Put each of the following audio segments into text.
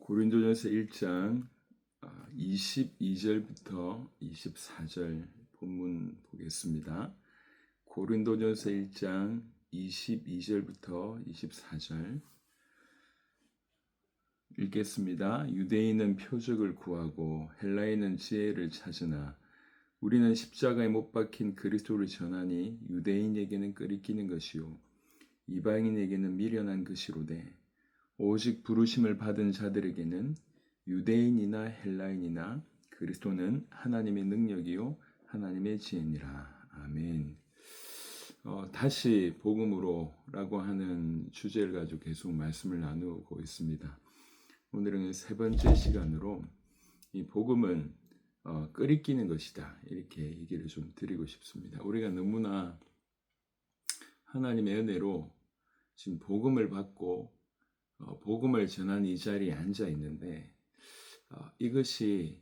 고린도전서 1장 22절부터 24절 본문 보겠습니다. 고린도전서 1장 22절부터 24절 읽겠습니다. 유대인은 표적을 구하고 헬라인은 지혜를 찾으나 우리는 십자가에 못 박힌 그리스도를 전하니 유대인에게는 끄리끼는 것이요 이방인에게는 미련한 것이로되 오직 부르심을 받은 자들에게는 유대인이나 헬라인이나 그리스도는 하나님의 능력이요 하나님의 지혜니라. 아멘. 다시 복음으로라고 하는 주제를 가지고 계속 말씀을 나누고 있습니다. 오늘은 세 번째 시간으로 이 복음은 끄리끼는 것이다, 이렇게 얘기를 좀 드리고 싶습니다. 우리가 너무나 하나님의 은혜로 지금 복음을 받고 복음을 전하는 이 자리에 앉아 있는데 이것이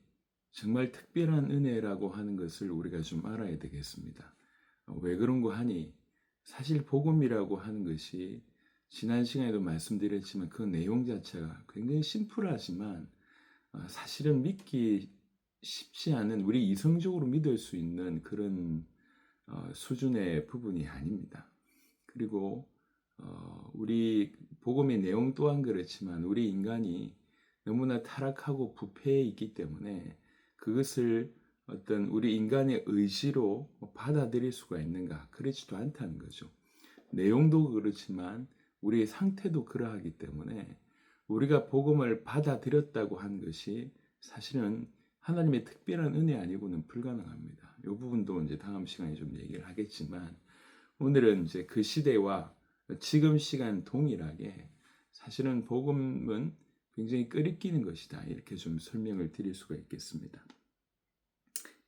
정말 특별한 은혜라고 하는 것을 우리가 좀 알아야 되겠습니다. 왜 그런고 하니 사실 복음이라고 하는 것이 지난 시간에도 말씀드렸지만 그 내용 자체가 굉장히 심플하지만 사실은 믿기 쉽지 않은, 우리 이성적으로 믿을 수 있는 그런 수준의 부분이 아닙니다. 그리고 우리 복음의 내용 또한 그렇지만 우리 인간이 너무나 타락하고 부패해 있기 때문에 그것을 어떤 우리 인간의 의지로 받아들일 수가 있는가? 그렇지도 않다는 거죠. 내용도 그렇지만 우리의 상태도 그러하기 때문에 우리가 복음을 받아들였다고 한 것이 사실은 하나님의 특별한 은혜 아니고는 불가능합니다. 이 부분도 이제 다음 시간에 좀 얘기를 하겠지만 오늘은 이제 그 시대와 지금 시간 동일하게 사실은 복음은 굉장히 끄리끼는 것이다, 이렇게 좀 설명을 드릴 수가 있겠습니다.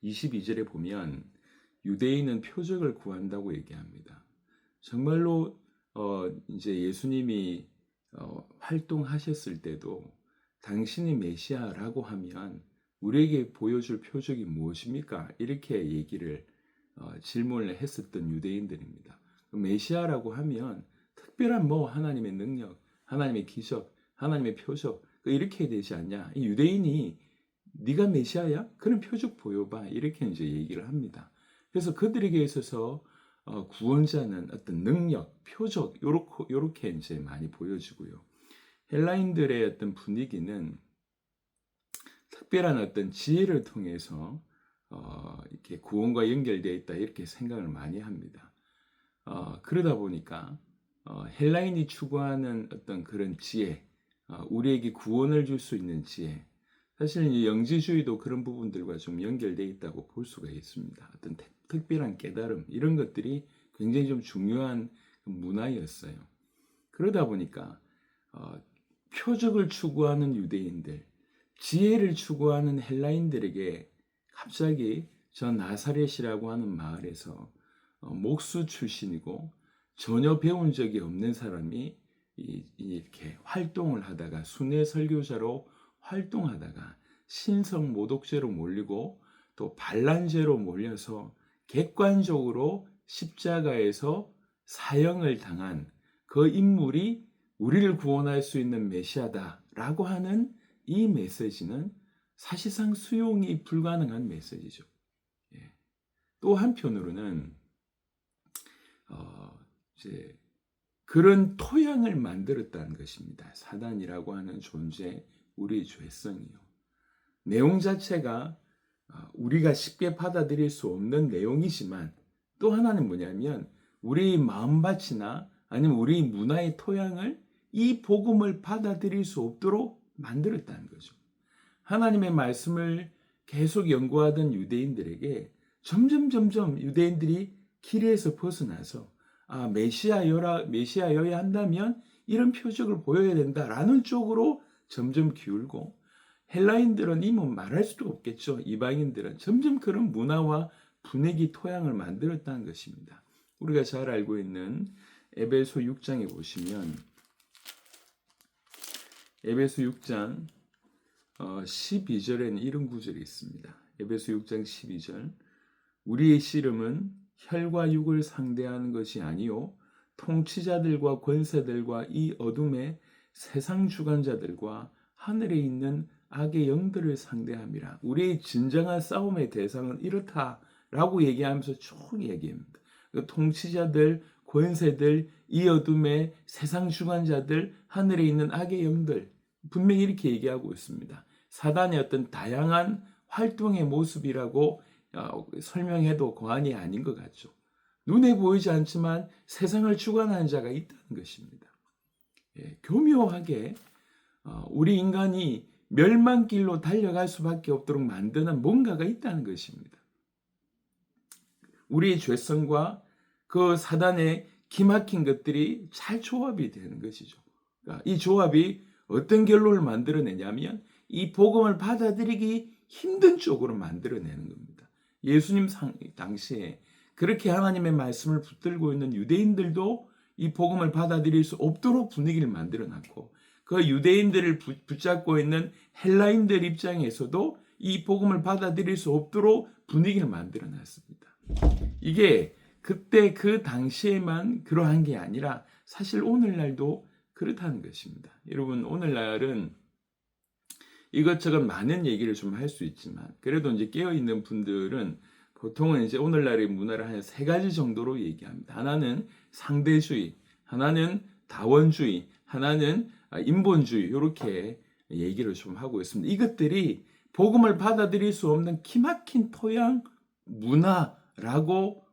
22절에 보면 유대인은 표적을 구한다고 얘기합니다. 정말로 이제 예수님이 활동하셨을 때도 당신이 메시아라고 하면 우리에게 보여줄 표적이 무엇입니까? 이렇게 얘기를 질문을 했었던 유대인들입니다. 메시아라고 하면 특별한 하나님의 능력, 하나님의 기적, 하나님의 표적 이렇게 되지 않냐? 이 유대인이 네가 메시아야? 그런 표적 보여봐, 이렇게 이제 얘기를 합니다. 그래서 그들에게 있어서 구원자는 어떤 능력, 표적 요렇게 이제 많이 보여지고요. 헬라인들의 어떤 분위기는 특별한 어떤 지혜를 통해서 이렇게 구원과 연결되어 있다, 이렇게 생각을 많이 합니다. 그러다 보니까 헬라인이 추구하는 어떤 그런 지혜, 우리에게 구원을 줄 수 있는 지혜, 사실 영지주의도 그런 부분들과 좀 연결되어 있다고 볼 수가 있습니다. 어떤 특별한 깨달음, 이런 것들이 굉장히 좀 중요한 문화였어요. 그러다 보니까 표적을 추구하는 유대인들, 지혜를 추구하는 헬라인들에게 갑자기 저 나사렛이라고 하는 마을에서 목수 출신이고 전혀 배운 적이 없는 사람이 이렇게 활동을 하다가 순회 설교자로 활동하다가 신성 모독죄로 몰리고 또 반란죄로 몰려서 객관적으로 십자가에서 사형을 당한 그 인물이 우리를 구원할 수 있는 메시아다라고 하는 이 메시지는 사실상 수용이 불가능한 메시지죠. 또 한편으로는 이제 그런 토양을 만들었다는 것입니다. 사단이라고 하는 존재, 우리의 죄성이요. 내용 자체가 우리가 쉽게 받아들일 수 없는 내용이지만 또 하나는 뭐냐면 우리의 마음밭이나 아니면 우리의 문화의 토양을 이 복음을 받아들일 수 없도록 만들었다는 거죠. 하나님의 말씀을 계속 연구하던 유대인들에게 점점 유대인들이 길에서 벗어나서 메시아여야 한다면 이런 표적을 보여야 된다라는 쪽으로 점점 기울고, 헬라인들은 말할 수도 없겠죠. 이방인들은 점점 그런 문화와 분위기 토양을 만들었다는 것입니다. 우리가 잘 알고 있는 에베소 6장에 보시면 에베소 6장 12절에는 이런 구절이 있습니다. 에베소 6장 12절, 우리의 씨름은 혈과 육을 상대하는 것이 아니요 통치자들과 권세들과 이 어둠의 세상 주관자들과 하늘에 있는 악의 영들을 상대함이라. 우리의 진정한 싸움의 대상은 이렇다라고 얘기하면서 쭉 얘기합니다. 그 통치자들, 권세들, 이 어둠의 세상 주관자들, 하늘에 있는 악의 영들, 분명히 이렇게 얘기하고 있습니다. 사단의 어떤 다양한 활동의 모습이라고 설명해도 과언이 아닌 것 같죠. 눈에 보이지 않지만 세상을 주관하는 자가 있다는 것입니다. 교묘하게 우리 인간이 멸망길로 달려갈 수밖에 없도록 만드는 뭔가가 있다는 것입니다. 우리의 죄성과 그 사단의 기막힌 것들이 잘 조합이 되는 것이죠. 그러니까 이 조합이 어떤 결론을 만들어내냐면 이 복음을 받아들이기 힘든 쪽으로 만들어내는 겁니다. 예수님 당시에 그렇게 하나님의 말씀을 붙들고 있는 유대인들도 이 복음을 받아들일 수 없도록 분위기를 만들어놨고, 그 유대인들을 붙잡고 있는 헬라인들 입장에서도 이 복음을 받아들일 수 없도록 분위기를 만들어놨습니다. 이게 그때 그 당시에만 그러한 게 아니라 사실 오늘날도 그렇다는 것입니다. 여러분, 오늘날은 이것저것 많은 얘기를 좀 할 수 있지만 그래도 이제 깨어있는 분들은 보통은 이제 오늘날의 문화를 한 세 가지 정도로 얘기합니다. 하나는 상대주의, 하나는 다원주의, 하나는 인본주의, 이렇게 얘기를 좀 하고 있습니다. 이것들이 복음을 받아들일 수 없는 기막힌 토양 문화라고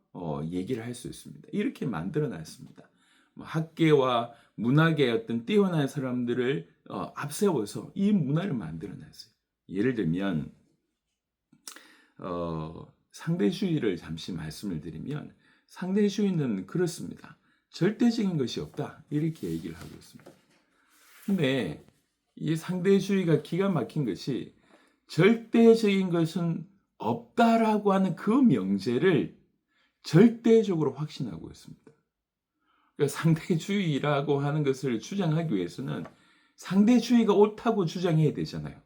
얘기를 할 수 있습니다. 이렇게 만들어놨습니다. 학계와 문학의 어떤 뛰어난 사람들을 앞세워서 이 문화를 만들어놨어요. 예를 들면 상대주의를 잠시 말씀을 드리면, 상대주의는 그렇습니다. 절대적인 것이 없다, 이렇게 얘기를 하고 있습니다. 근데 이 상대주의가 기가 막힌 것이 절대적인 것은 없다라고 하는 그 명제를 절대적으로 확신하고 있습니다. 그러니까 상대주의라고 하는 것을 주장하기 위해서는 상대주의가 옳다고 주장해야 되잖아요.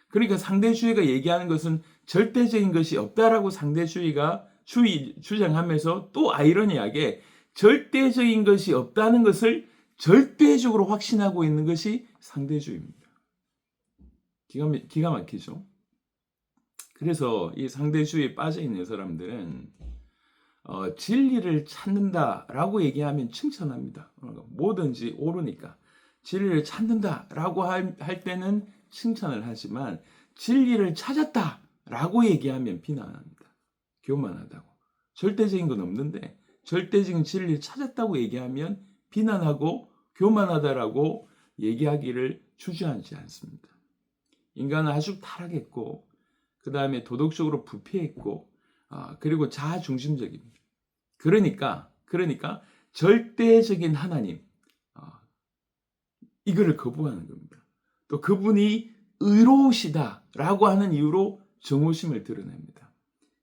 그러니까 상대주의가 얘기하는 것은 절대적인 것이 없다라고 상대주의가 주장하면서 또 아이러니하게 절대적인 것이 없다는 것을 절대적으로 확신하고 있는 것이 상대주의입니다. 기가 막히죠. 그래서 이 상대주의에 빠져 있는 사람들은 진리를 찾는다라고 얘기하면 칭찬합니다. 뭐든지 옳으니까 진리를 찾는다라고 할 때는 칭찬을 하지만 진리를 찾았다라고 얘기하면 비난합니다. 교만하다고. 절대적인 건 없는데 절대적인 진리를 찾았다고 얘기하면 비난하고 교만하다라고 얘기하기를 주저하지 않습니다. 인간은 아주 타락했고, 그 다음에 도덕적으로 부패했고, 그리고 자아중심적입니다. 그러니까 절대적인 하나님, 이거를 거부하는 겁니다. 또 그분이 의로우시다라고 하는 이유로 정오심을 드러냅니다.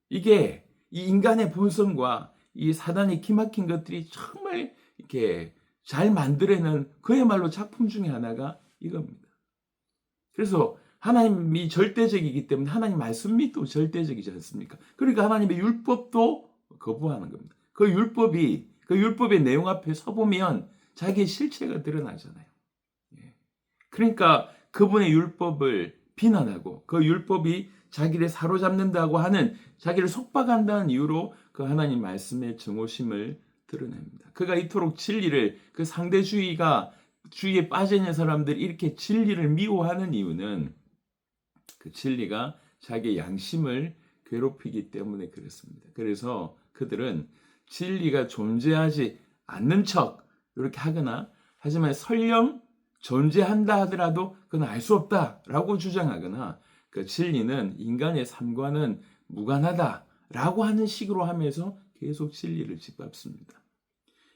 이게 이 인간의 본성과 이 사단의 기막힌 것들이 정말 이렇게 잘 만들어낸 그야말로 작품 중에 하나가 이겁니다. 그래서 하나님이 절대적이기 때문에 하나님 말씀이 또 절대적이지 않습니까? 그러니까 하나님의 율법도 거부하는 겁니다. 그 율법의 내용 앞에 서보면 자기의 실체가 드러나잖아요. 그러니까 그분의 율법을 비난하고 그 율법이 자기를 사로잡는다고 하는, 자기를 속박한다는 이유로 그 하나님 말씀의 정오심을 드러냅니다. 그가 이토록 진리를, 그 주의에 빠져 있는 사람들이 이렇게 진리를 미워하는 이유는 그 진리가 자기의 양심을 괴롭히기 때문에 그렇습니다. 그래서 그들은 진리가 존재하지 않는 척 이렇게 하거나, 하지만 설령 존재한다 하더라도 그건 알 수 없다라고 주장하거나, 그 진리는 인간의 삶과는 무관하다라고 하는 식으로 하면서 계속 진리를 짓밟습니다.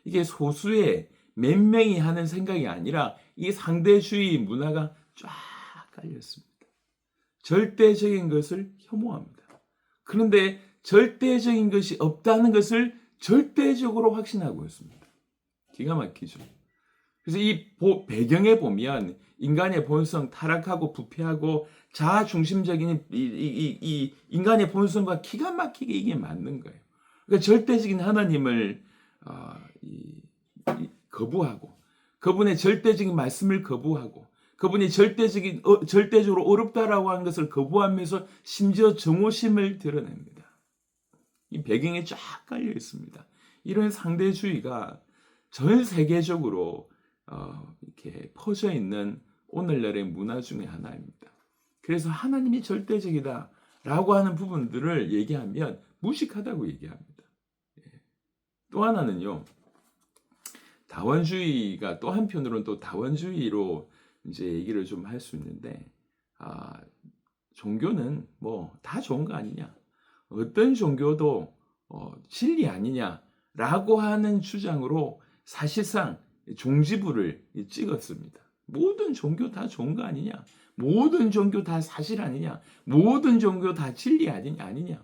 이게 소수의 몇 명이 하는 생각이 아니라 이 상대주의 문화가 쫙 깔렸습니다. 절대적인 것을 혐오합니다. 그런데 절대적인 것이 없다는 것을 절대적으로 확신하고 있습니다. 기가 막히죠. 그래서 이 배경에 보면 인간의 본성, 타락하고 부패하고 자아중심적인 이 인간의 본성과 기가 막히게 이게 맞는 거예요. 그러니까 절대적인 하나님을 거부하고, 그분의 절대적인 말씀을 거부하고, 그분이 절대적으로 어렵다라고 하는 것을 거부하면서 심지어 정오심을 드러냅니다. 이 배경에 쫙 깔려 있습니다. 이런 상대주의가 전 세계적으로 이렇게 퍼져 있는 오늘날의 문화 중에 하나입니다. 그래서 하나님이 절대적이다라고 하는 부분들을 얘기하면 무식하다고 얘기합니다. 또 하나는요, 다원주의가 또 한편으로는 또 다원주의로 이제 얘기를 좀 할 수 있는데, 종교는 뭐 다 좋은 거 아니냐, 어떤 종교도 진리 아니냐라고 하는 주장으로 사실상 종지부를 찍었습니다. 모든 종교 다 좋은 거 아니냐, 모든 종교 다 사실 아니냐, 모든 종교 다 진리 아니냐.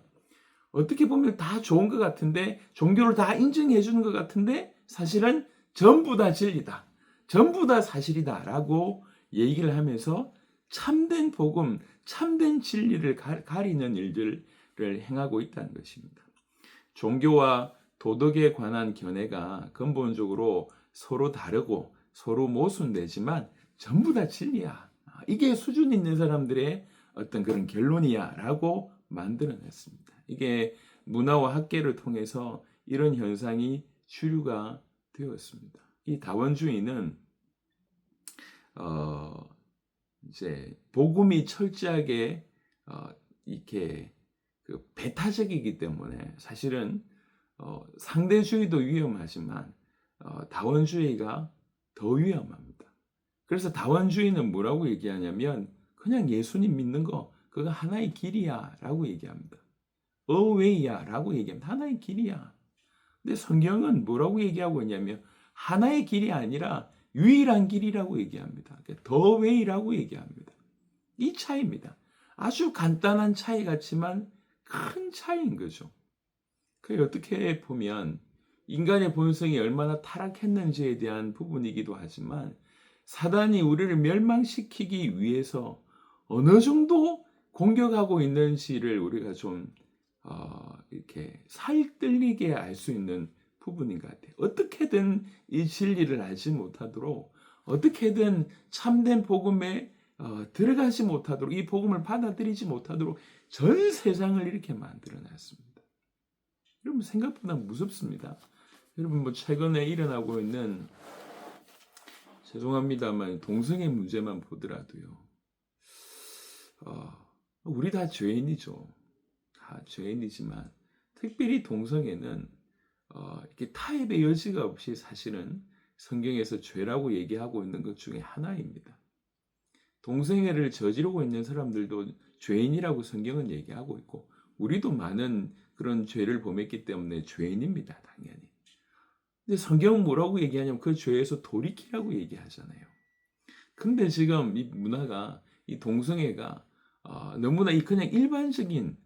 어떻게 보면 다 좋은 것 같은데, 종교를 다 인정해 주는 것 같은데, 사실은 전부 다 진리다, 전부 다 사실이다라고 얘기를 하면서 참된 복음, 참된 진리를 가리는 일들을 행하고 있다는 것입니다. 종교와 도덕에 관한 견해가 근본적으로 서로 다르고 서로 모순되지만 전부 다 진리야, 이게 수준 있는 사람들의 어떤 그런 결론이야 라고 만들어냈습니다. 이게 문화와 학계를 통해서 이런 현상이 주류가 되었습니다. 이 다원주의는 이제 복음이 철저하게 이렇게 그 배타적이기 때문에 사실은 상대주의도 위험하지만 다원주의가 더 위험합니다. 그래서 다원주의는 뭐라고 얘기하냐면 그냥 예수님 믿는 거 그거 하나의 길이야 라고 얘기합니다. 어웨이야 라고 얘기합니다. 하나의 길이야. 근데 성경은 뭐라고 얘기하고 있냐면 하나의 길이 아니라 유일한 길이라고 얘기합니다. 더 웨이라고 얘기합니다. 이 차이입니다. 아주 간단한 차이 같지만 큰 차이인 거죠. 그게 어떻게 보면 인간의 본성이 얼마나 타락했는지에 대한 부분이기도 하지만 사단이 우리를 멸망시키기 위해서 어느 정도 공격하고 있는지를 우리가 좀 이렇게 살뜰리게 알 수 있는 부분인 것 같아요. 어떻게든 이 진리를 알지 못하도록, 어떻게든 참된 복음에 들어가지 못하도록, 이 복음을 받아들이지 못하도록 전 세상을 이렇게 만들어놨습니다. 여러분 생각보다 무섭습니다. 여러분 뭐 최근에 일어나고 있는, 죄송합니다만 동성애 문제만 보더라도요, 우리 다 죄인이죠. 다 죄인이지만 특별히 동성애는 이렇게 타협의 여지가 없이 사실은 성경에서 죄라고 얘기하고 있는 것 중에 하나입니다. 동성애를 저지르고 있는 사람들도 죄인이라고 성경은 얘기하고 있고 우리도 많은 그런 죄를 범했기 때문에 죄인입니다. 당연히. 근데 성경은 뭐라고 얘기하냐면 그 죄에서 돌이키라고 얘기하잖아요. 근데 지금 이 문화가, 이 동성애가 너무나 그냥 일반적인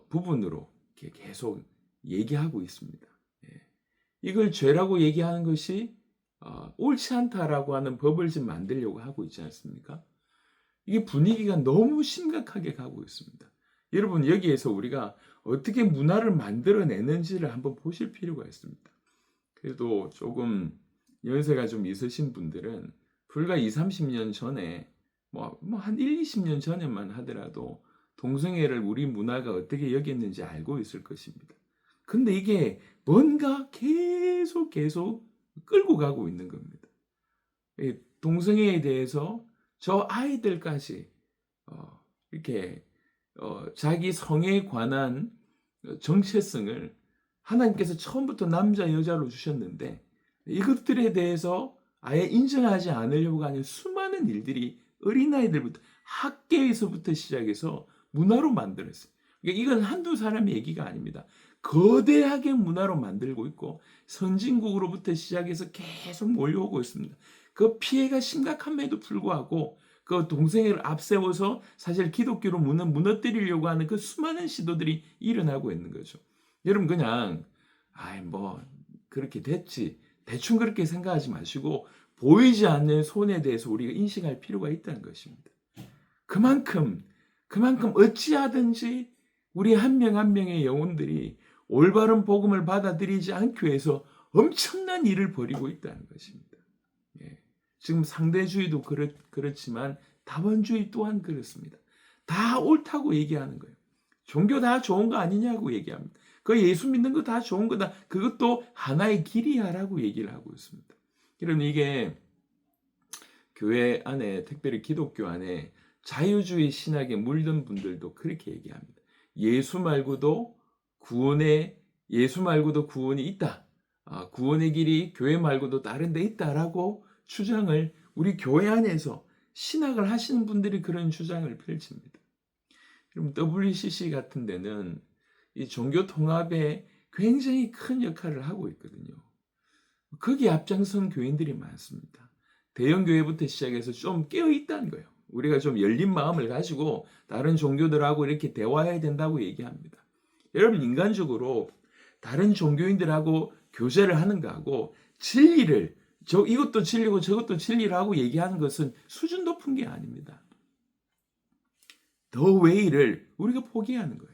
부분으로 이렇게 계속 얘기하고 있습니다. 이걸 죄라고 얘기하는 것이 옳지 않다라고 하는 법을 지금 만들려고 하고 있지 않습니까? 이게 분위기가 너무 심각하게 가고 있습니다. 여러분 여기에서 우리가 어떻게 문화를 만들어내는지를 한번 보실 필요가 있습니다. 그래도 조금 연세가 좀 있으신 분들은 불과 20-30년 전에 한 1-20년 전에만 하더라도 동성애를 우리 문화가 어떻게 여겼는지 알고 있을 것입니다. 근데 이게 뭔가 계속 끌고 가고 있는 겁니다. 동성애에 대해서 저 아이들까지 이렇게 자기 성에 관한 정체성을 하나님께서 처음부터 남자 여자로 주셨는데 이것들에 대해서 아예 인정하지 않으려고 하는 수많은 일들이 어린아이들부터 학계에서부터 시작해서 문화로 만들었어요. 그러니까 이건 한두 사람의 얘기가 아닙니다. 거대하게 문화로 만들고 있고 선진국으로부터 시작해서 계속 몰려오고 있습니다. 그 피해가 심각함에도 불구하고 그 동성애를 앞세워서 사실 기독교로 무너뜨리려고 하는 그 수많은 시도들이 일어나고 있는 거죠. 여러분 그냥 그렇게 됐지 대충 그렇게 생각하지 마시고 보이지 않는 손에 대해서 우리가 인식할 필요가 있다는 것입니다. 그만큼 어찌하든지 우리 한 명 한 명의 영혼들이 올바른 복음을 받아들이지 않기 위해서 엄청난 일을 벌이고 있다는 것입니다. 지금 상대주의도 그렇지만 다원주의 또한 그렇습니다. 다 옳다고 얘기하는 거예요. 종교 다 좋은 거 아니냐고 얘기합니다. 그 예수 믿는 거 다 좋은 거다. 그것도 하나의 길이야라고 얘기를 하고 있습니다. 그럼 이게 교회 안에, 특별히 기독교 안에 자유주의 신학에 물든 분들도 그렇게 얘기합니다. 예수 말고도 구원이 있다. 구원의 길이 교회 말고도 다른 데 있다라고 주장을, 우리 교회 안에서 신학을 하시는 분들이 그런 주장을 펼칩니다. 그럼 WCC 같은 데는 이 종교 통합에 굉장히 큰 역할을 하고 있거든요. 거기에 앞장선 교인들이 많습니다. 대형 교회부터 시작해서 좀 깨어 있다는 거예요. 우리가 좀 열린 마음을 가지고 다른 종교들하고 이렇게 대화해야 된다고 얘기합니다. 여러분, 인간적으로 다른 종교인들하고 교제를 하는 거하고 진리를, 이것도 진리고 저것도 진리라고 얘기하는 것은 수준 높은 게 아닙니다. The way를 우리가 포기하는 거예요.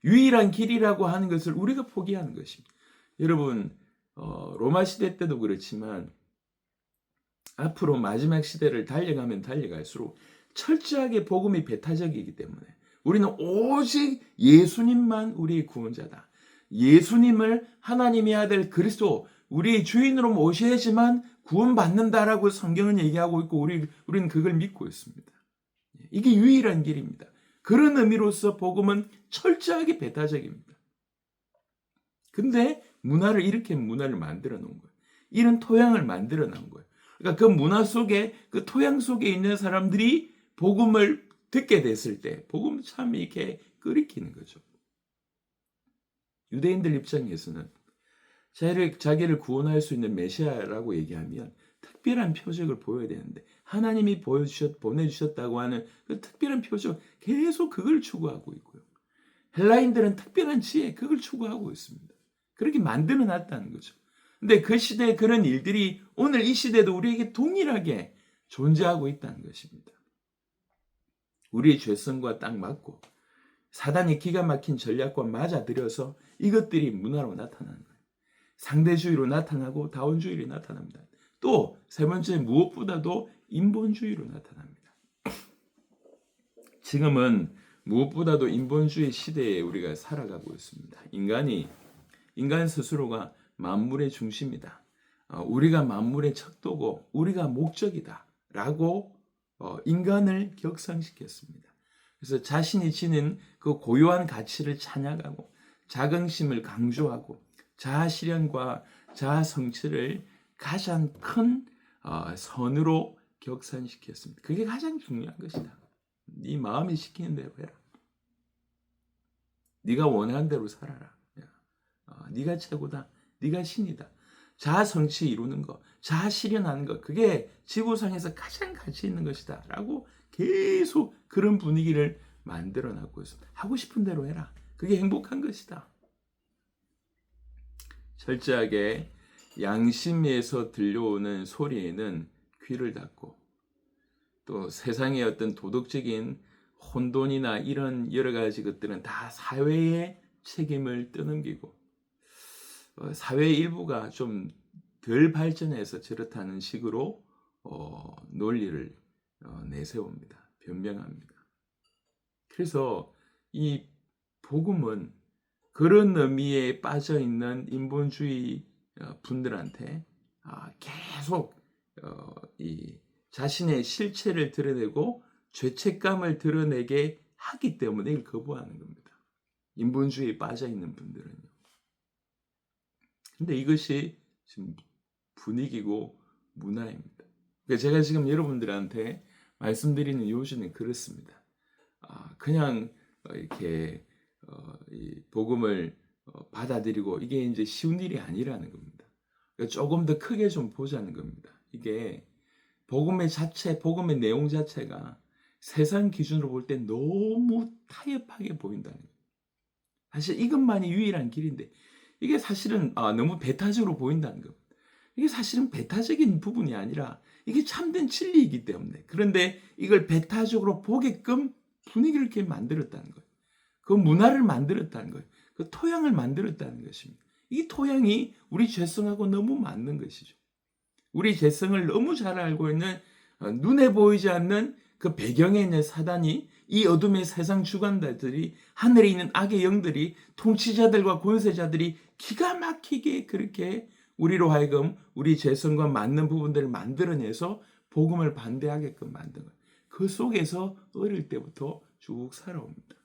유일한 길이라고 하는 것을 우리가 포기하는 것입니다. 여러분, 로마 시대 때도 그렇지만 앞으로 마지막 시대를 달려가면 달려갈수록 철저하게 복음이 배타적이기 때문에 우리는 오직 예수님만 우리의 구원자다. 예수님을 하나님의 아들 그리스도, 우리의 주인으로 모셔야지만 구원받는다라고 성경은 얘기하고 있고 우리는 그걸 믿고 있습니다. 이게 유일한 길입니다. 그런 의미로서 복음은 철저하게 배타적입니다. 근데 이렇게 문화를 만들어 놓은 거예요. 이런 토양을 만들어 놓은 거예요. 그러니까 그 문화 속에, 그 토양 속에 있는 사람들이 복음을 듣게 됐을 때 복음을 참 이렇게 끓이키는 거죠. 유대인들 입장에서는 자기를 구원할 수 있는 메시아라고 얘기하면 특별한 표적을 보여야 되는데 하나님이 보내주셨다고 하는 그 특별한 표적, 계속 그걸 추구하고 있고요. 헬라인들은 특별한 지혜, 그걸 추구하고 있습니다. 그렇게 만들어 놨다는 거죠. 근데 그 시대에 그런 일들이 오늘 이 시대도 우리에게 동일하게 존재하고 있다는 것입니다. 우리의 죄성과 딱 맞고 사단이 기가 막힌 전략과 맞아들여서 이것들이 문화로 나타나는 거예요. 상대주의로 나타나고 다원주의로 나타납니다. 또 세 번째, 무엇보다도 인본주의로 나타납니다. 지금은 무엇보다도 인본주의 시대에 우리가 살아가고 있습니다. 인간 스스로가 만물의 중심이다. 우리가 만물의 척도고 우리가 목적이다. 라고 인간을 격상시켰습니다. 그래서 자신이 지닌 그 고유한 가치를 찬양하고 자긍심을 강조하고 자아실현과 자아성취를 가장 큰 선으로 격상시켰습니다. 그게 가장 중요한 것이다. 네 마음이 시키는 대로 해라. 네가 원하는 대로 살아라. 네가 최고다. 네가 신이다. 자아성취 이루는 것, 자아실현하는 것, 그게 지구상에서 가장 가치 있는 것이다. 라고 계속 그런 분위기를 만들어내고 있습니다. 하고 싶은 대로 해라. 그게 행복한 것이다. 철저하게 양심에서 들려오는 소리에는 귀를 닫고 또 세상의 어떤 도덕적인 혼돈이나 이런 여러 가지 것들은 다 사회의 책임을 떠넘기고 사회의 일부가 좀 덜 발전해서 저렇다는 식으로 논리를 내세웁니다. 변명합니다. 그래서 이 복음은 그런 의미에 빠져있는 인본주의 분들한테 계속 이 자신의 실체를 드러내고 죄책감을 드러내게 하기 때문에 이걸 거부하는 겁니다. 인본주의에 빠져있는 분들은요. 근데 이것이 지금 분위기고 문화입니다. 그러니까 제가 지금 여러분들한테 말씀드리는 요지는 그렇습니다. 그냥 이렇게 이 복음을 받아들이고 이게 이제 쉬운 일이 아니라는 겁니다. 그러니까 조금 더 크게 좀 보자는 겁니다. 이게 복음의 내용 자체가 세상 기준으로 볼 때 너무 타협하게 보인다는 거예요. 사실 이것만이 유일한 길인데 이게 사실은 너무 배타적으로 보인다는 겁니다. 이게 사실은 배타적인 부분이 아니라 이게 참된 진리이기 때문에, 그런데 이걸 배타적으로 보게끔 분위기를 이렇게 만들었다는 거예요. 그 문화를 만들었다는 거예요. 그 토양을 만들었다는 것입니다. 이 토양이 우리 죄성하고 너무 맞는 것이죠. 우리 죄성을 너무 잘 알고 있는 눈에 보이지 않는 그 배경에 있는 사단이, 이 어둠의 세상 주관자들이, 하늘에 있는 악의 영들이, 통치자들과 권세자들이 기가 막히게 그렇게 우리로 하여금 우리 죄성과 맞는 부분들을 만들어내서 복음을 반대하게끔 만든 거예요. 그 속에서 어릴 때부터 쭉 살아옵니다.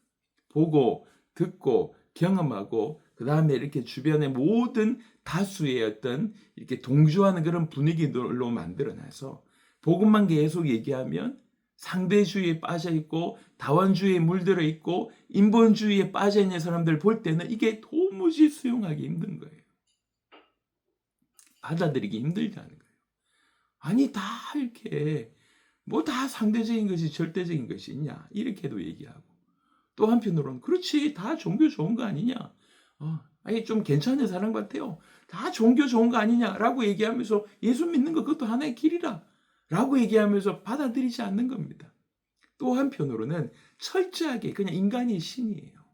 보고 듣고 경험하고 그 다음에 이렇게 주변의 모든 다수의 어떤 이렇게 동조하는 그런 분위기들로 만들어내서 복음만 계속 얘기하면 상대주의에 빠져 있고 다원주의에 물들어 있고 인본주의에 빠져 있는 사람들 볼 때는 이게 도무지 수용하기 힘든 거예요. 받아들이기 힘들다는 거예요. 아니 다 이렇게 뭐 다 상대적인 것이 절대적인 것이 있냐 이렇게도 얘기하고, 또 한편으로는 그렇지 다 종교 좋은 거 아니냐, 아니 좀 괜찮은 사람 같아요, 다 종교 좋은 거 아니냐라고 얘기하면서 예수 믿는 거 그것도 하나의 길이라 라고 얘기하면서 받아들이지 않는 겁니다. 또 한편으로는 철저하게 그냥 인간이 신이에요.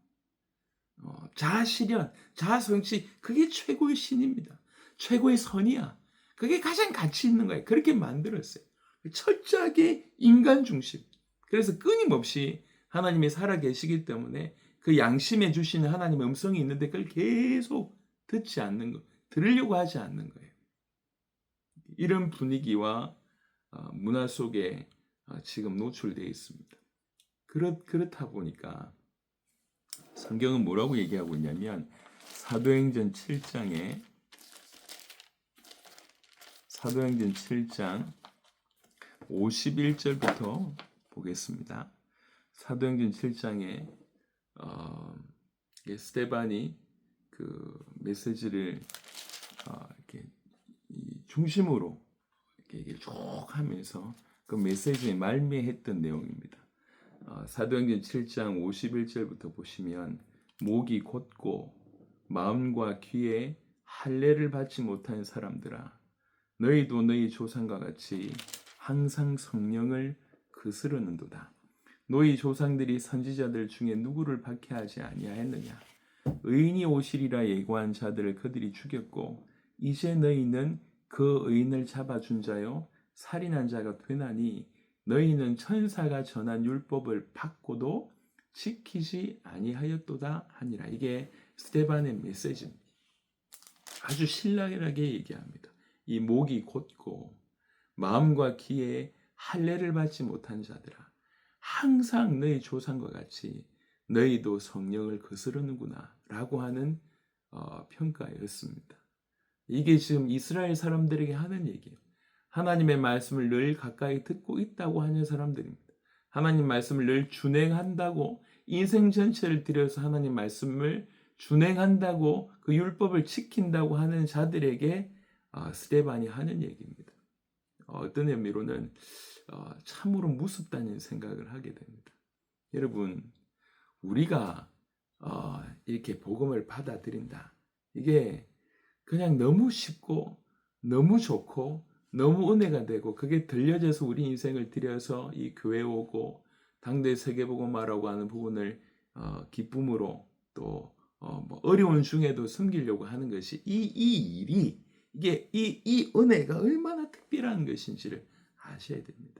자아실현, 자아성취, 그게 최고의 신입니다. 최고의 선이야. 그게 가장 가치 있는 거예요. 그렇게 만들었어요. 철저하게 인간 중심. 그래서 끊임없이 하나님이 살아계시기 때문에 그 양심해 주시는 하나님의 음성이 있는데 그걸 계속 듣지 않는 거, 들으려고 하지 않는 거예요. 이런 분위기와 문화 속에 지금 노출되어 있습니다. 그렇다 보니까 성경은 뭐라고 얘기하고 있냐면 사도행전 7장 51절부터 보겠습니다. 사도행전 7장에 스데반이 그 메시지를 이렇게 중심으로 이렇게 쭉 하면서 그 메시지에 말미했던 내용입니다. 사도행전 7장 51절부터 보시면 목이 곧고 마음과 귀에 할례를 받지 못한 사람들아, 너희도 너희 조상과 같이 항상 성령을 거스르는도다. 너희 조상들이 선지자들 중에 누구를 박해하지 아니하였느냐? 의인이 오시리라 예고한 자들을 그들이 죽였고 이제 너희는 그 의인을 잡아준 자요 살인한 자가 되나니 너희는 천사가 전한 율법을 받고도 지키지 아니하였도다 하니라. 이게 스데반의 메시지입니다. 아주 신랄하게 얘기합니다. 이 목이 곧고 마음과 귀에 할례를 받지 못한 자들아, 항상 너희 조상과 같이 너희도 성령을 거스르는구나 라고 하는 평가였습니다. 이게 지금 이스라엘 사람들에게 하는 얘기예요. 하나님의 말씀을 늘 가까이 듣고 있다고 하는 사람들입니다. 하나님 말씀을 늘 준행한다고, 인생 전체를 들여서 하나님 말씀을 준행한다고, 그 율법을 지킨다고 하는 자들에게 스데반이 하는 얘기입니다. 어떤 의미로는 참으로 무섭다는 생각을 하게 됩니다. 여러분, 우리가 이렇게 복음을 받아들인다, 이게 그냥 너무 쉽고 너무 좋고 너무 은혜가 되고, 그게 들려져서 우리 인생을 들여서 이 교회 오고 당대 세계복음화라고 하는 부분을 기쁨으로 또 뭐 어려운 중에도 섬기려고 하는 것이, 이 일이, 이게 이 은혜가 얼마나 특별한 것인지를 아셔야 됩니다.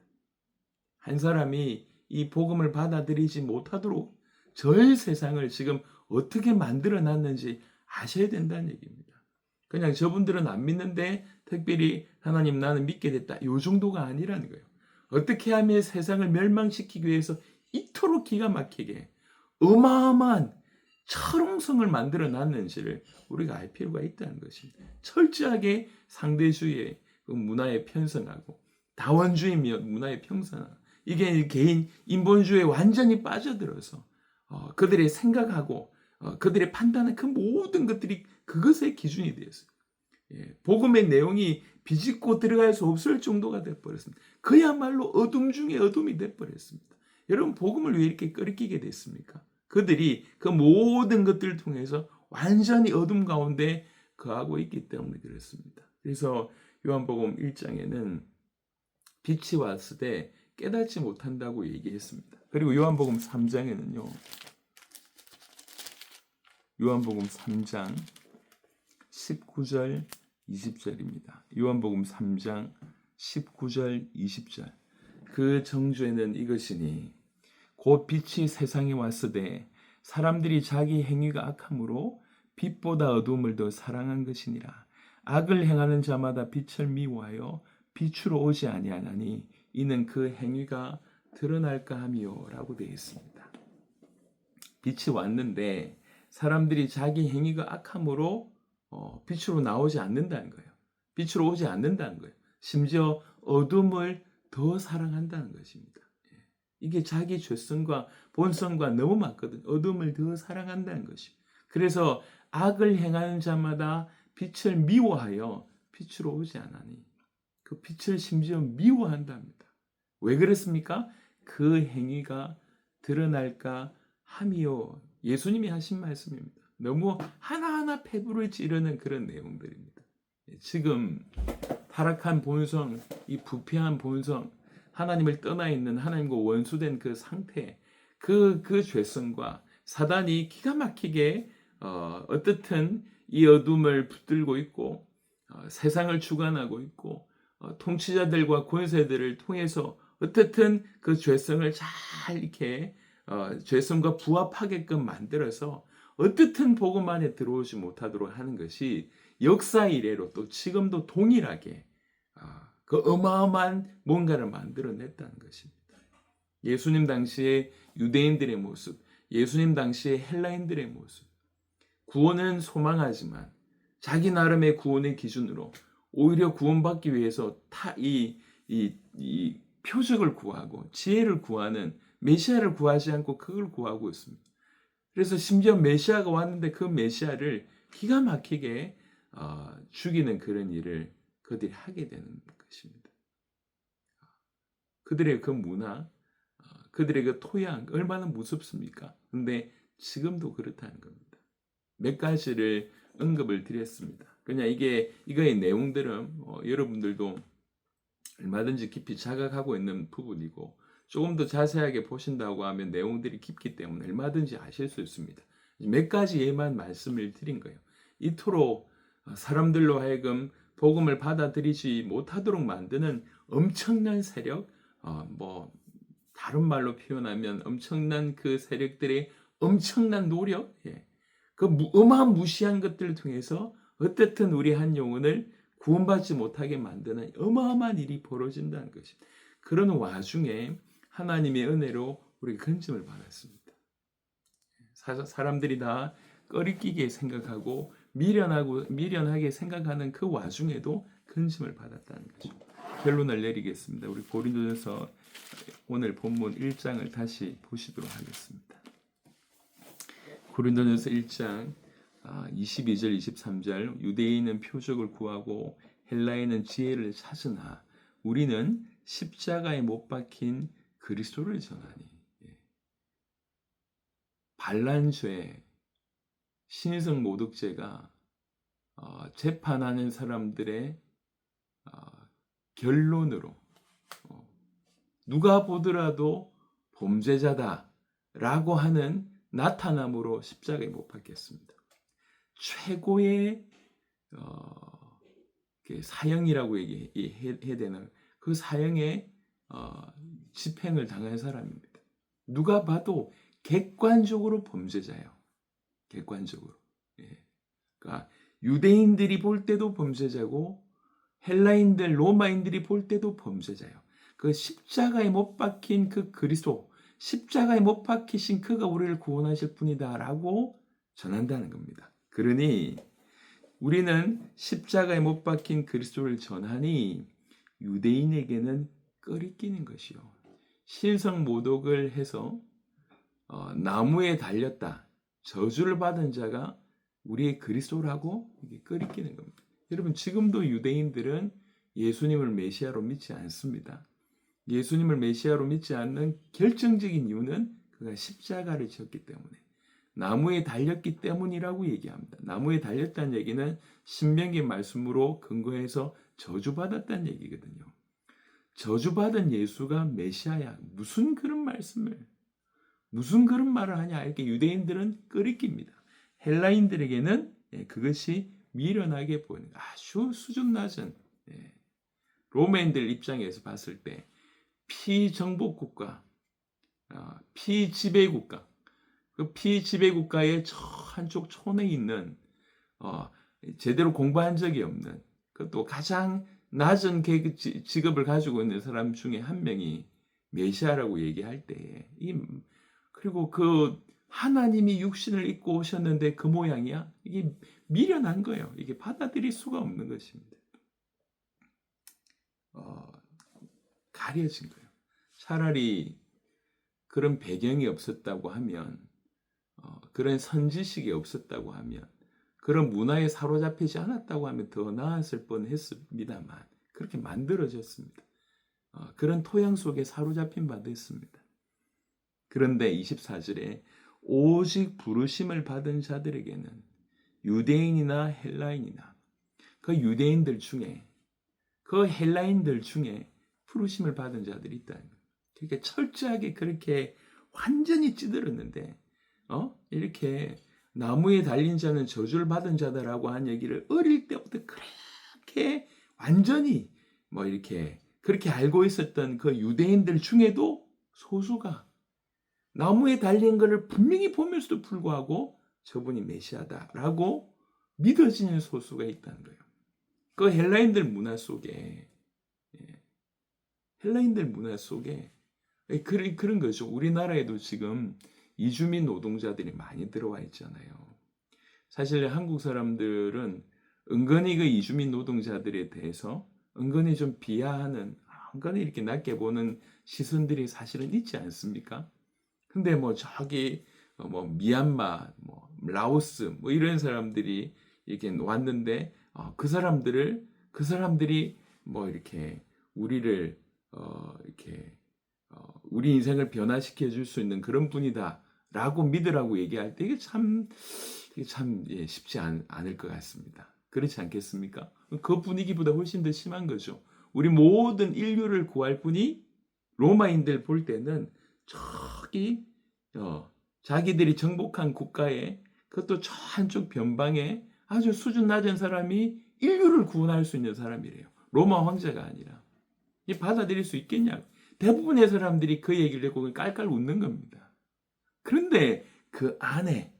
한 사람이 이 복음을 받아들이지 못하도록 전 세상을 지금 어떻게 만들어 놨는지 아셔야 된다는 얘기입니다. 그냥 저분들은 안 믿는데 특별히 하나님 나는 믿게 됐다, 이 정도가 아니라는 거예요. 어떻게 하면 세상을 멸망시키기 위해서 이토록 기가 막히게 어마어마한 철옹성을 만들어 놨는지를 우리가 알 필요가 있다는 것입니다. 철저하게 상대주의의 문화에 편성하고 다원주의 문화에 편성하고, 이게 개인 인본주의에 완전히 빠져들어서 그들의 생각하고 그들의 판단은 그 모든 것들이 그것의 기준이 되었어요. 복음의 내용이 비집고 들어갈 수 없을 정도가 되어버렸습니다. 그야말로 어둠 중에 어둠이 되어버렸습니다. 여러분, 복음을 왜 이렇게 끓이게 됐습니까? 그들이 그 모든 것들을 통해서 완전히 어둠 가운데 거하고 있기 때문에 그렇습니다. 그래서 요한복음 1장에는 빛이 왔을 때 깨닫지 못한다고 얘기했습니다. 그리고 요한복음 3장에는요. 요한복음 3장 19절 20절입니다. 요한복음 3장 19절 20절. 그 정죄는 이것이니 곧 빛이 세상에 왔으되 사람들이 자기 행위가 악함으로 빛보다 어두움을 더 사랑한 것이니라. 악을 행하는 자마다 빛을 미워하여 빛으로 오지 아니하나니 이는 그 행위가 드러날까 함이요 라고 되어 있습니다. 빛이 왔는데 사람들이 자기 행위가 악함으로 빛으로 나오지 않는다는 거예요. 빛으로 오지 않는다는 거예요. 심지어 어둠을 더 사랑한다는 것입니다. 이게 자기 죄성과 본성과 너무 맞거든. 어둠을 더 사랑한다는 것이. 그래서 악을 행하는 자마다 빛을 미워하여 빛으로 오지 않으니 그 빛을 심지어 미워한답니다. 왜 그랬습니까? 그 행위가 드러날까 함이요. 예수님이 하신 말씀입니다. 너무 하나하나 폐부를 찌르는 그런 내용들입니다. 지금 타락한 본성, 이 부패한 본성, 하나님을 떠나 있는 하나님과 원수된 그 상태, 그 죄성과 사단이 기가 막히게 어떻든 이 어둠을 붙들고 있고 세상을 주관하고 있고 통치자들과 권세들을 통해서 어떻든 그 죄성을 잘 이렇게 죄성과 부합하게끔 만들어서 어떻든 복음 안에 들어오지 못하도록 하는 것이 역사 이래로 또 지금도 동일하게 그 어마어마한 뭔가를 만들어냈다는 것입니다. 예수님 당시의 유대인들의 모습, 예수님 당시의 헬라인들의 모습, 구원은 소망하지만 자기 나름의 구원의 기준으로 오히려 구원받기 위해서 이 표적을 구하고 지혜를 구하는 메시아를 구하지 않고 그걸 구하고 있습니다. 그래서 심지어 메시아가 왔는데 그 메시아를 기가 막히게 죽이는 그런 일을 그들이 하게 되는 것입니다. 그들의 그 문화, 그들의 그 토양 얼마나 무섭습니까? 근데 지금도 그렇다는 겁니다. 몇 가지를 언급을 드렸습니다. 그냥 이거의 내용들은 여러분들도 얼마든지 깊이 자각하고 있는 부분이고 조금 더 자세하게 보신다고 하면 내용들이 깊기 때문에 얼마든지 아실 수 있습니다. 몇 가지 예만 말씀을 드린 거예요. 이토록 사람들로 하여금 복음을 받아들이지 못하도록 만드는 엄청난 세력, 다른 말로 표현하면 엄청난 그 세력들의 엄청난 노력, 그 어마무시한 것들을 통해서 어떻든 우리 한 영혼을 구원받지 못하게 만드는 어마어마한 일이 벌어진다는 것입니다. 그런 와중에 하나님의 은혜로 우리가 건짐을 받았습니다. 사람들이 다 꺼리끼게 생각하고 미련하게 생각하는 그 와중에도 건짐을 받았다는 거죠. 결론을 내리겠습니다. 우리 고린도전서 오늘 본문 1장을 다시 보시도록 하겠습니다. 고린도전서 1장 22절 23절 유대인은 표적을 구하고 헬라인은 지혜를 찾으나 우리는 십자가에 못 박힌 그리스도를 전하니. 반란죄, 신성 모독죄가 재판하는 사람들의 결론으로 누가 보더라도 범죄자다라고 하는 나타남으로 십자가에 못 박혔습니다. 최고의 사형이라고 얘기해야 되나? 그 사형에 집행을 당한 사람입니다. 누가 봐도 객관적으로 범죄자예요. 객관적으로. 그러니까 유대인들이 볼 때도 범죄자고 헬라인들, 로마인들이 볼 때도 범죄자예요. 그 십자가에 못 박힌 그 그리스도, 십자가에 못 박히신 그가 우리를 구원하실 분이다라고 전한다는 겁니다. 그러니 우리는 십자가에 못 박힌 그리스도를 전하니 유대인에게는 꺼리끼는 것이요. 신성 모독을 해서 나무에 달렸다. 저주를 받은 자가 우리의 그리스도라고 이게 꺼리끼는 겁니다. 여러분 지금도 유대인들은 예수님을 메시아로 믿지 않습니다. 예수님을 메시아로 믿지 않는 결정적인 이유는 그가 십자가를 지었기 때문에 나무에 달렸기 때문이라고 얘기합니다. 나무에 달렸다는 얘기는 신명기 말씀으로 근거해서 저주받았다는 얘기거든요. 저주받은 예수가 메시아야. 무슨 그런 말을 하냐. 이렇게 유대인들은 끄리낍니다. 헬라인들에게는 그것이 미련하게 보이는 아주 수준 낮은 로마인들 입장에서 봤을 때 피정복국가, 피지배국가, 그 피지배국가의 저 한쪽 촌에 있는 제대로 공부한 적이 없는 그것도 가장 낮은 직업을 가지고 있는 사람 중에 한 명이 메시아라고 얘기할 때에 그리고 그 하나님이 육신을 입고 오셨는데 그 모양이야? 이게 미련한 거예요. 이게 받아들일 수가 없는 것입니다. 가려진 거예요. 차라리 그런 배경이 없었다고 하면, 그런 선지식이 없었다고 하면, 그런 문화에 사로잡히지 않았다고 하면 더 나았을 뻔했습니다만 그렇게 만들어졌습니다. 그런 토양 속에 사로잡힌 바 됐습니다. 그런데 24절에 오직 부르심을 받은 자들에게는 유대인이나 헬라인이나 그 유대인들 중에 그 헬라인들 중에 부르심을 받은 자들이 있다는 거예요. 그러니까 철저하게 그렇게 완전히 찌들었는데 이렇게 나무에 달린 자는 저주를 받은 자다라고 한 얘기를 어릴 때부터 그렇게 완전히 이렇게 그렇게 알고 있었던 그 유대인들 중에도 소수가 나무에 달린 것을 분명히 보면서도 불구하고 저분이 메시아다라고 믿어지는 소수가 있다는 거예요. 그 헬라인들 문화 속에 그런 거죠. 우리나라에도 지금 이주민 노동자들이 많이 들어와 있잖아요. 사실 한국 사람들은 은근히 그 이주민 노동자들에 대해서 은근히 좀 비하하는, 은근히 이렇게 낮게 보는 시선들이 사실은 있지 않습니까? 근데 저기 미얀마, 라오스 이런 사람들이 이렇게 왔는데 그 사람들이 이렇게 우리를 이렇게 우리 인생을 변화시켜 줄 수 있는 그런 분이다라고 믿으라고 얘기할 때 이게 참 쉽지 않을 것 같습니다. 그렇지 않겠습니까? 그 분위기보다 훨씬 더 심한 거죠. 우리 모든 인류를 구할 분이 로마인들 볼 때는 저기 자기들이 정복한 국가에 그것도 저 한쪽 변방에 아주 수준 낮은 사람이 인류를 구원할 수 있는 사람이래요. 로마 황제가 아니라. 이 받아들일 수 있겠냐고. 대부분의 사람들이 그 얘기를 듣고 깔깔 웃는 겁니다. 그런데 그 안에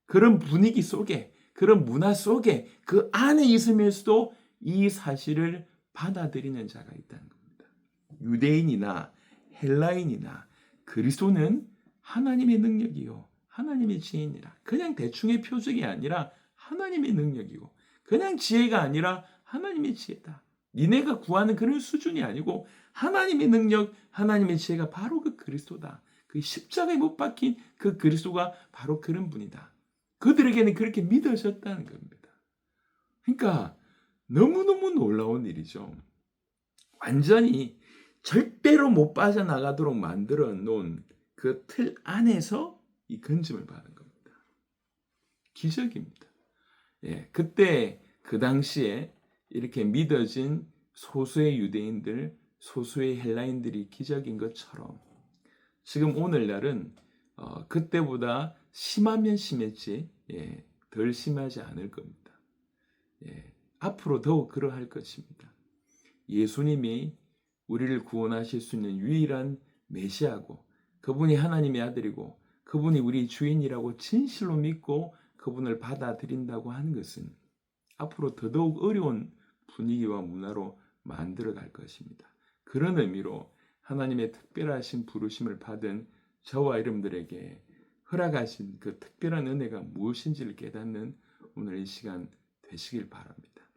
그런 분위기 속에 그런 문화 속에 그 안에 있으면서도 이 사실을 받아들이는 자가 있다는 겁니다. 유대인이나 헬라인이나 그리스도는 하나님의 능력이요 하나님의 지혜니라. 그냥 대충의 표적이 아니라 하나님의 능력이고 그냥 지혜가 아니라 하나님의 지혜다. 니네가 구하는 그런 수준이 아니고 하나님의 능력, 하나님의 지혜가 바로 그 그리스도다. 그 십자가에 못 박힌 그 그리스도가 바로 그런 분이다. 그들에게는 그렇게 믿어졌다는 겁니다. 그러니까 너무너무 놀라운 일이죠. 완전히 절대로 못 빠져나가도록 만들어 놓은 그 틀 안에서 이 건짐을 받은 겁니다. 기적입니다. 그때 그 당시에 이렇게 믿어진 소수의 유대인들, 소수의 헬라인들이 기적인 것처럼 지금 오늘날은 그때보다 심하면 심했지 덜 심하지 않을 겁니다. 앞으로 더욱 그러할 것입니다. 예수님이 우리를 구원하실 수 있는 유일한 메시아고 그분이 하나님의 아들이고 그분이 우리 주인이라고 진실로 믿고 그분을 받아들인다고 하는 것은 앞으로 더더욱 어려운 분위기와 문화로 만들어갈 것입니다. 그런 의미로 하나님의 특별하신 부르심을 받은 저와 여러분들에게 허락하신 그 특별한 은혜가 무엇인지를 깨닫는 오늘 이 시간 되시길 바랍니다.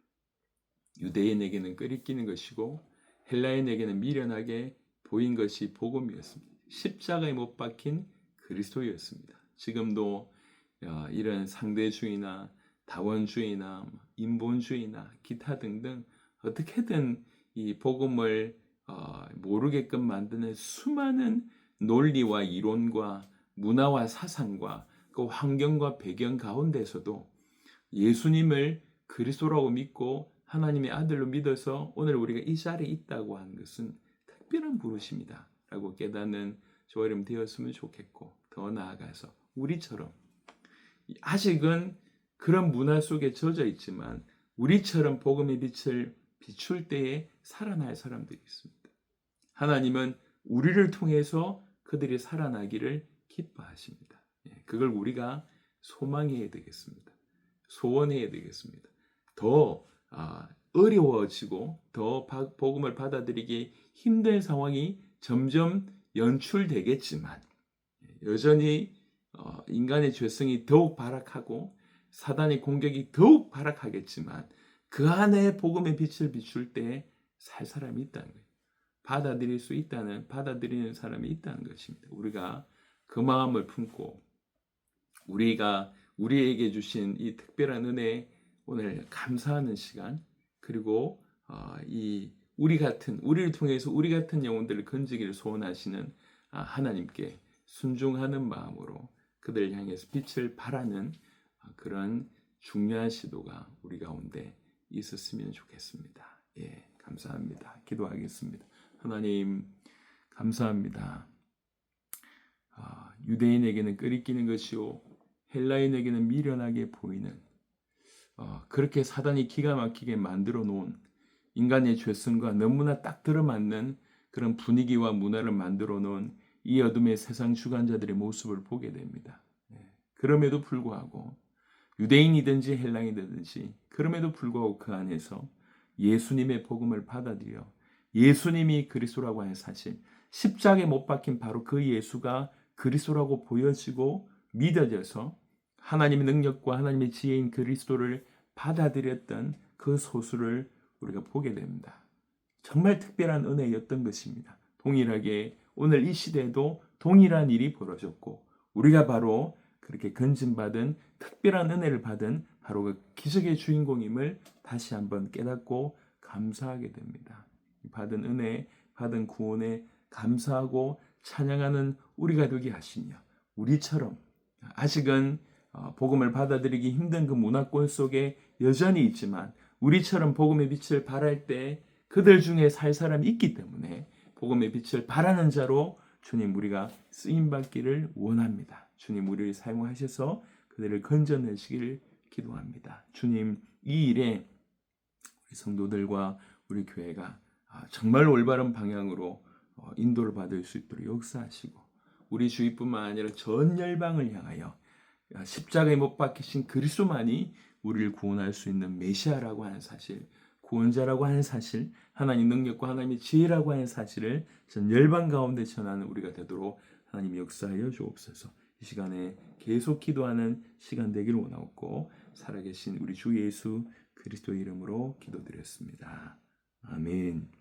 유대인에게는 끄리끼는 것이고 헬라인에게는 미련하게 보인 것이 복음이었습니다. 십자가에 못 박힌 그리스도였습니다. 지금도 이런 상대주의나 다원주의나 인본주의나 기타 등등 어떻게든 이 복음을 모르게끔 만드는 수많은 논리와 이론과 문화와 사상과 그 환경과 배경 가운데서도 예수님을 그리스도라고 믿고 하나님의 아들로 믿어서 오늘 우리가 이 자리에 있다고 하는 것은 특별한 부르심이다 라고 깨닫는 저와 여러분 되었으면 좋겠고 더 나아가서 우리처럼 아직은 그런 문화 속에 젖어 있지만 우리처럼 복음의 빛을 비출 때에 살아날 사람들이 있습니다. 하나님은 우리를 통해서 그들이 살아나기를 기뻐하십니다. 그걸 우리가 소망해야 되겠습니다. 소원해야 되겠습니다. 더 어려워지고 더 복음을 받아들이기 힘든 상황이 점점 연출되겠지만 여전히 인간의 죄성이 더욱 발악하고 사단의 공격이 더욱 발악하겠지만 그 안에 복음의 빛을 비출 때 살 사람이 있다는 거예요. 받아들일 수 있다는, 받아들이는 사람이 있다는 것입니다. 우리가 그 마음을 품고 우리가 우리에게 주신 이 특별한 은혜에 오늘 감사하는 시간, 그리고 우리를 통해서 우리 같은 영혼들을 건지기를 소원하시는 하나님께 순종하는 마음으로 그들을 향해서 빛을 발하는 그런 중요한 시도가 우리 가운데 있었으면 좋겠습니다. 감사합니다. 기도하겠습니다. 하나님, 감사합니다. 유대인에게는 끄리끼는 것이요 헬라인에게는 미련하게 보이는 그렇게 사단이 기가 막히게 만들어 놓은 인간의 죄성과 너무나 딱 들어맞는 그런 분위기와 문화를 만들어 놓은 이 어둠의 세상 주관자들의 모습을 보게 됩니다. 그럼에도 불구하고 유대인이든지 헬라인이든지 그럼에도 불구하고 그 안에서 예수님의 복음을 받아들여 예수님이 그리스도라고 하는 사실, 십자가에 못 박힌 바로 그 예수가 그리스도라고 보여지고 믿어져서 하나님의 능력과 하나님의 지혜인 그리스도를 받아들였던 그 소수를 우리가 보게 됩니다. 정말 특별한 은혜였던 것입니다. 동일하게 오늘 이 시대에도 동일한 일이 벌어졌고 우리가 바로 그렇게 건진받은 특별한 은혜를 받은 바로 그 기적의 주인공임을 다시 한번 깨닫고 감사하게 됩니다. 받은 은혜, 받은 구원에 감사하고 찬양하는 우리가 되게 하시며 우리처럼 아직은 복음을 받아들이기 힘든 그 문화권 속에 여전히 있지만 우리처럼 복음의 빛을 발할 때 그들 중에 살 사람이 있기 때문에 복음의 빛을 발하는 자로 주님 우리가 쓰임받기를 원합니다. 주님 우리를 사용하셔서 그들을 건져내시기를 기도합니다. 주님 이 일에 우리 성도들과 우리 교회가 정말 올바른 방향으로 인도를 받을 수 있도록 역사하시고 우리 주위뿐만 아니라 전 열방을 향하여 십자가에 못 박히신 그리스도만이 우리를 구원할 수 있는 메시아라고 하는 사실, 구원자라고 하는 사실, 하나님 능력과 하나님의 지혜라고 하는 사실을 전 열방 가운데 전하는 우리가 되도록 하나님 역사하여 주옵소서. 이 시간에 계속 기도하는 시간 되기를 원하옵고 살아계신 우리 주 예수 그리스도의 이름으로 기도드렸습니다. 아멘.